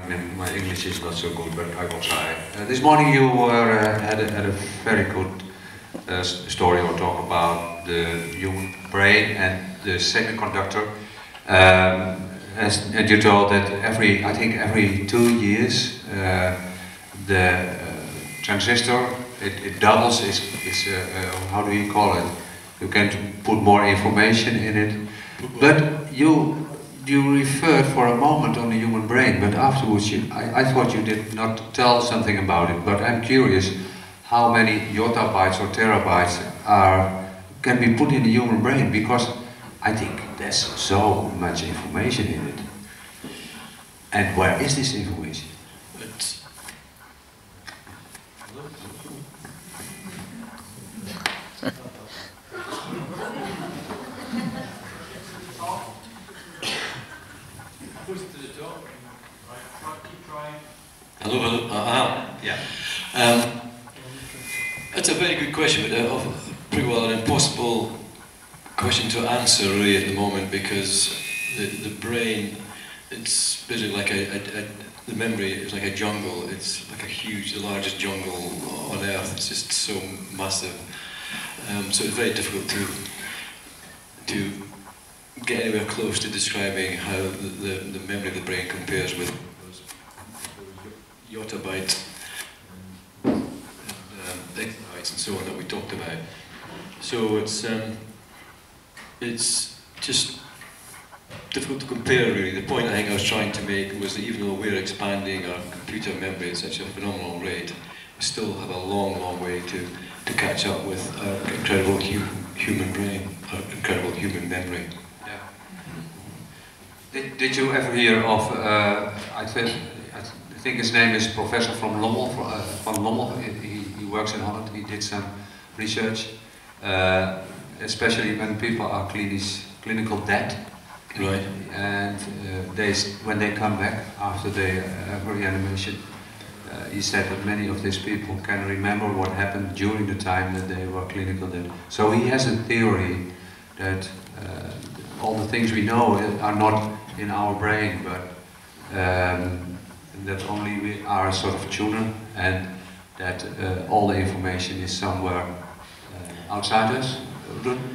My English is not so good, but I will try. This morning you had a very good story or talk about the human brain and the semiconductor. And you told that I think every 2 years the transistor it doubles. How do you call it? You can put more information in it, but you referred for a moment on the human brain, but afterwards I thought you did not tell something about it. But I'm curious how many yottabytes or terabytes can be put in the human brain, because I think there's so much information in it. And where is this information? Hello. Yeah. That's a very good question, but pretty well an impossible question to answer really at the moment, because the brain, it's basically like the memory is like a jungle. It's like the largest jungle on Earth. It's just so massive. So it's very difficult to get anywhere close to describing how the memory of the brain compares with those yottabytes and exabytes and so on that we talked about. So it's just difficult to compare really. The point I think I was trying to make was that even though we're expanding our computer memory at such a phenomenal rate, we still have a long, long way to catch up with our incredible human brain, our incredible human memory. Did you ever hear of, I think his name is Professor van Lommel, he works in Holland, he did some research, especially when people are clinical dead. Right. And when they come back after they have reanimation, he said that many of these people can remember what happened during the time that they were clinical dead. So he has a theory that all the things we know are not in our brain, but that only we are a sort of tuner, and that all the information is somewhere outside us.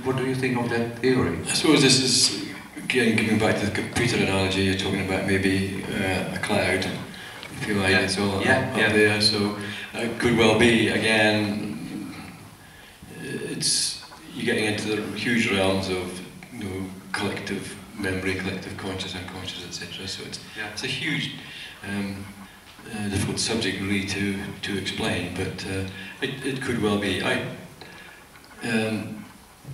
What do you think of that theory? I suppose this is, again, getting back to the computer analogy, you're talking about maybe a cloud, if you like, it's all up there, so it could well be, again, you're getting into the huge realms of collective memory, collective conscious, unconscious, etc. So it's a huge, difficult subject really to explain, but it could well be.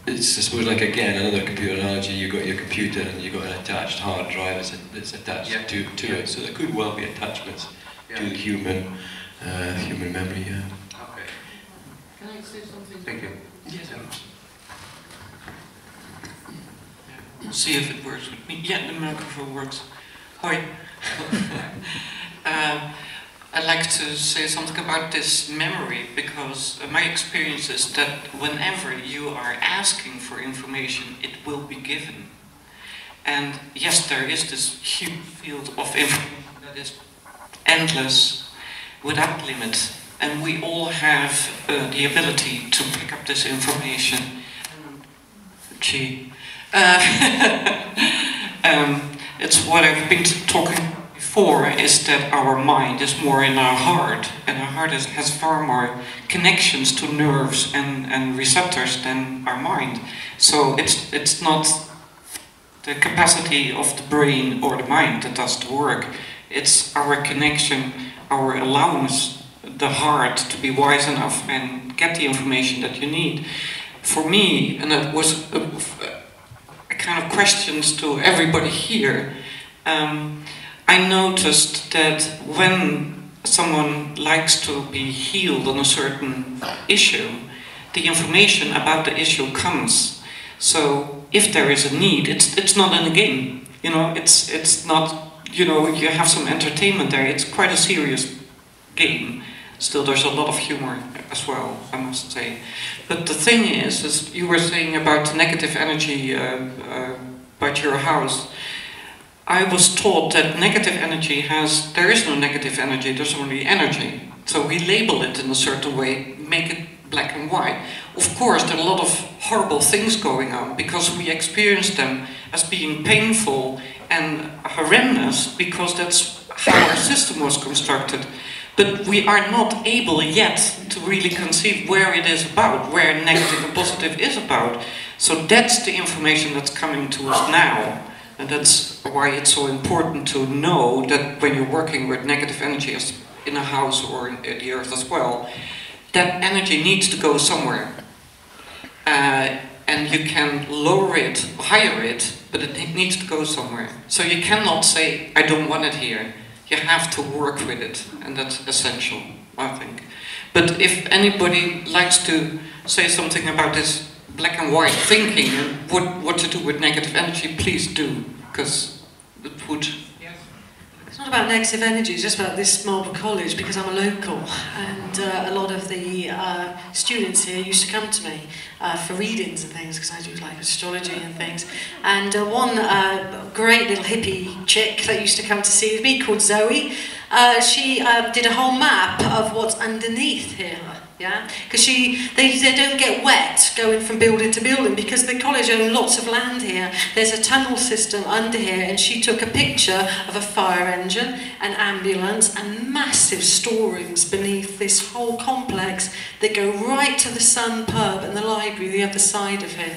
It's, I suppose, like again another computer analogy. You've got your computer and you've got an attached hard drive that's attached to it. So there could well be attachments to the human memory. Yeah. Okay. Can I say something? Thank you. Yes. See if it works with me. Yeah, the microphone works. Hi. I'd like to say something about this memory, because my experience is that whenever you are asking for information, it will be given. And yes, there is this huge field of information that is endless, without limit, and we all have the ability to pick up this information. Gee. It's what I've been talking about before, is that our mind is more in our heart, and our heart has far more connections to nerves and receptors than our mind. So it's not the capacity of the brain or the mind that does the work. It's our connection, our allowance, the heart to be wise enough and get the information that you need. For me, and that was a kind of questions to everybody here, I noticed that when someone likes to be healed on a certain issue, the information about the issue comes. So if there is a need, it's not in a game. It's not, you have some entertainment there. It's quite a serious game. Still, there's a lot of humor as well, I must say. But the thing is you were saying about negative energy about your house. I was taught that negative energy there is no negative energy, there's only energy. So we label it in a certain way, make it black and white. Of course, there are a lot of horrible things going on because we experience them as being painful and horrendous because that's how our system was constructed. But we are not able yet to really conceive where it is about, where negative and positive is about. So that's the information that's coming to us now. And that's why it's so important to know that when you're working with negative energy in a house or in the earth as well, that energy needs to go somewhere. And you can lower it, higher it, but it needs to go somewhere. So you cannot say, I don't want it here. You have to work with it, and that's essential, I think. But if anybody likes to say something about this black and white thinking and what to do with negative energy, please do, because it would... It's not about negative energy, it's just about this Marlborough College, because I'm a local, and a lot of the students here used to come to me for readings and things, because I do like astrology and things. And one great little hippie chick that used to come to see with me, called Zoe, she did a whole map of what's underneath here. Yeah, because they don't get wet going from building to building because the college owns lots of land here. There's a tunnel system under here, and she took a picture of a fire engine, an ambulance, and massive storerooms beneath this whole complex that go right to the Sun pub and the library the other side of here.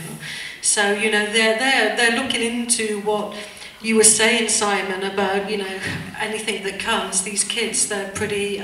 So you know they're looking into what you were saying, Simon, about, you know, anything that comes, these kids, they're pretty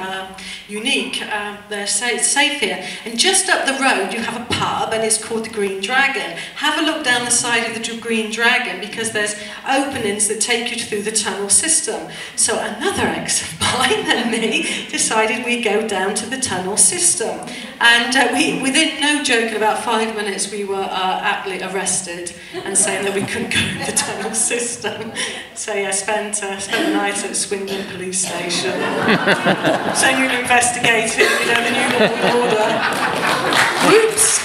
unique. They're safe here. And just up the road, you have a pub, and it's called the Green Dragon. Have a look down the side of the Green Dragon, because there's openings that take you through the tunnel system. So another ex of mine and me decided we'd go down to the tunnel system. And within, no joke, in about 5 minutes, we were aptly arrested and saying that we couldn't go in the tunnel system. So yeah, spent the night at Swindon police station. Saying we were investigating, you know, the new law and order. Whoops!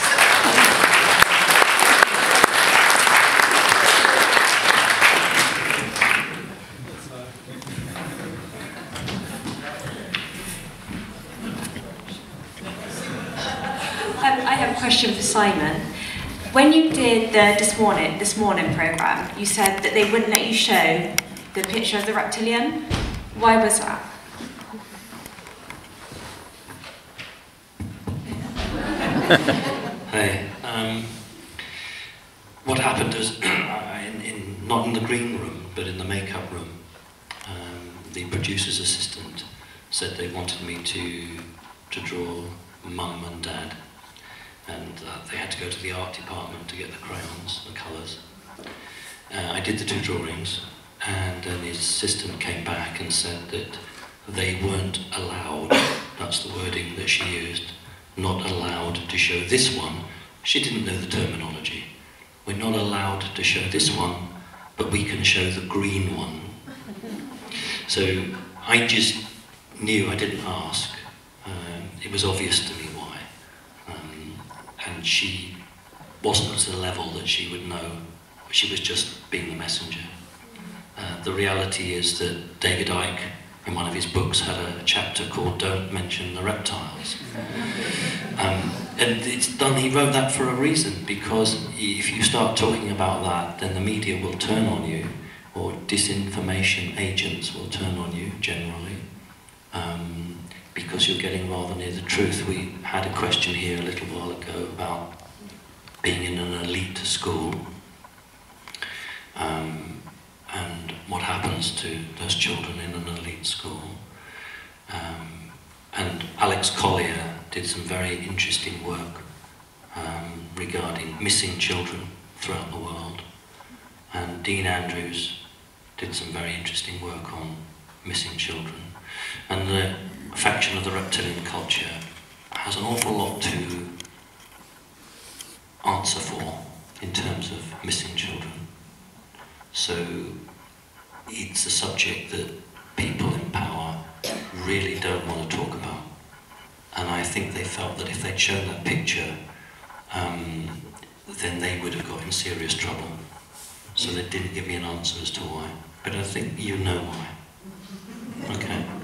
I have a question for Simon. When you did the This Morning programme, you said that they wouldn't let you show the picture of the reptilian. Why was that? Hey, what happened is, not in the green room, but in the makeup room, the producer's assistant said they wanted me to draw Mum and Dad. And they had to go to the art department to get the crayons, the colours. I did the 2 drawings, and then his assistant came back and said that they weren't allowed, that's the wording that she used, not allowed to show this one. She didn't know the terminology. We're not allowed to show this one, but we can show the green one. So I just knew, I didn't ask. It was obvious to me why. And she wasn't at a level that she would know. She was just being the messenger. The reality is that David Icke, in one of his books, had a chapter called Don't Mention the Reptiles. And it's done, he wrote that for a reason, because if you start talking about that, then the media will turn on you, or disinformation agents will turn on you, generally. Because you're getting rather near the truth. We had a question here a little while ago about being in an elite school and what happens to those children in an elite school. And Alex Collier did some very interesting work regarding missing children throughout the world. And Dean Andrews did some very interesting work on missing children. And the faction of the reptilian culture has an awful lot to answer for in terms of missing children. So it's a subject that people in power really don't want to talk about. And I think they felt that if they'd shown that picture, then they would have got in serious trouble. So they didn't give me an answer as to why. but I think you know why. Okay.